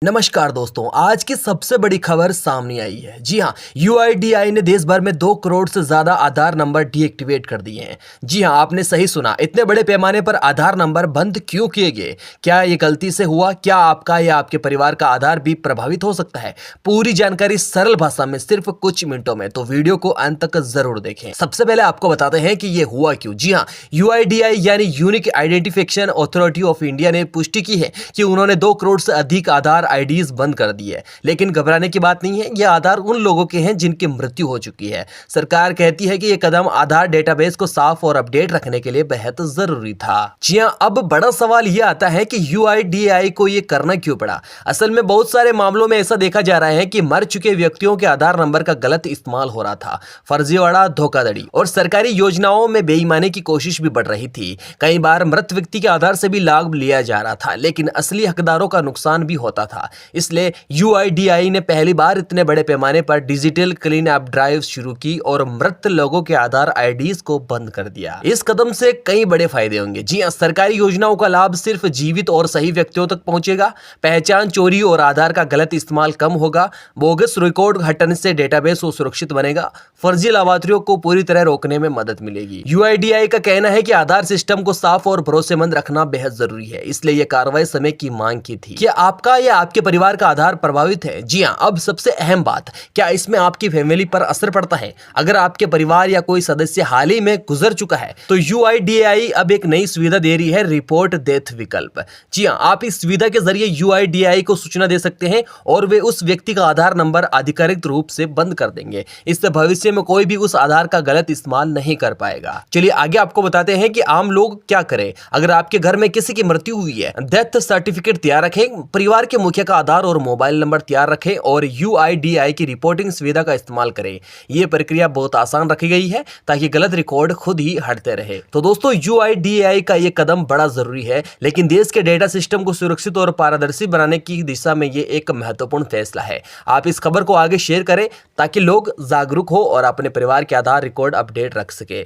नमस्कार दोस्तों, आज की सबसे बड़ी खबर सामने आई है। जी हाँ, यूआईडीआई ने देश भर में 2 करोड़ से ज्यादा आधार नंबर डीएक्टिवेट कर दिए हैं। जी हाँ, आपने सही सुना। इतने बड़े पैमाने पर आधार नंबर बंद क्यों किए गए? क्या ये गलती से हुआ? क्या आपका या आपके परिवार का आधार भी प्रभावित हो सकता है? पूरी जानकारी सरल भाषा में सिर्फ कुछ मिनटों में, तो वीडियो को अंत तक जरूर देखें। सबसे पहले आपको बताते हैं कि ये हुआ क्यों। जी हाँ, यूआईडीआई यानी unique identification authority of India ने पुष्टि की है कि उन्होंने 2 करोड़ से अधिक आधार आईडीज बंद कर दी है। लेकिन घबराने की बात नहीं है, ये आधार उन लोगों के हैं जिनकी मृत्यु हो चुकी है। सरकार कहती है कि ये कदम आधार डेटाबेस को साफ और अपडेट रखने के लिए बेहद जरूरी था। जी हां, अब बड़ा सवाल ये आता है कि यूआईडीआई को ये करना क्यों पड़ा। असल में बहुत सारे मामलों में ऐसा देखा जा रहा है कि मर चुके व्यक्तियों के आधार नंबर का गलत इस्तेमाल हो रहा था। फर्जीवाड़ा, धोखाधड़ी और सरकारी योजनाओं में बेईमानी की कोशिश भी बढ़ रही थी। कई बार मृत व्यक्ति के आधार से भी लाभ लिया जा रहा था, लेकिन असली हकदारों का नुकसान भी होता था। इसलिए यूआईडीआई ने पहली बार इतने बड़े पैमाने पर डिजिटल क्लीन अप ड्राइव शुरू की और मृत लोगों के आधार आईडीज को बंद कर दिया। इस कदम से कई बड़े फायदे होंगे। जी हां, सरकारी योजनाओं का लाभ सिर्फ जीवित और सही व्यक्तियों तक पहुंचेगा। पहचान चोरी और आधार का गलत इस्तेमाल कम होगा। बोगस रिकॉर्ड हटने से डेटाबेस सुरक्षित बनेगा। फर्जी लाभार्थियों को पूरी तरह रोकने में मदद मिलेगी। यूआईडीआई का कहना है कि आधार सिस्टम को साफ और भरोसेमंद रखना बेहद जरूरी है, इसलिए यह कार्रवाई समय की मांग की थी। क्या आपका या आपके परिवार का आधार प्रभावित है? जी हां, अब सबसे अहम बात, क्या इसमें आपकी फैमिली पर असर पड़ता है? अगर आपके परिवार या कोई सदस्य हाल ही में गुजर चुका है तो यूआईडीआई अब एक नई सुविधा दे रही है, रिपोर्ट डेथ विकल्प। जी हां, आप इस सुविधा के जरिए यूआईडीआई को सूचना दे सकते हैं और वे उस व्यक्ति का आधार नंबर आधिकारिक रूप से बंद कर देंगे। इससे भविष्य में कोई भी उस आधार का गलत इस्तेमाल नहीं कर पाएगा। चलिए आगे आपको बताते हैं कि आम लोग क्या करें। अगर आपके घर में किसी की मृत्यु हुई है, डेथ सर्टिफिकेट तैयार रखें, परिवार के मुखिया का आधार और मोबाइल नंबर तैयार रखें और यूआईडीआई की रिपोर्टिंग सुविधा का इस्तेमाल करें। यह प्रक्रिया बहुत आसान रखी गई है ताकि गलत रिकॉर्ड खुद ही हटते रहे। तो दोस्तों, यूआईडीआई का यह कदम बड़ा जरूरी है, लेकिन देश के डेटा सिस्टम को सुरक्षित और पारदर्शी बनाने की दिशा में यह एक महत्वपूर्ण फैसला है। आप इस खबर को आगे शेयर करें ताकि लोग जागरूक हो और अपने परिवार के आधार रिकॉर्ड अपडेट रख सके।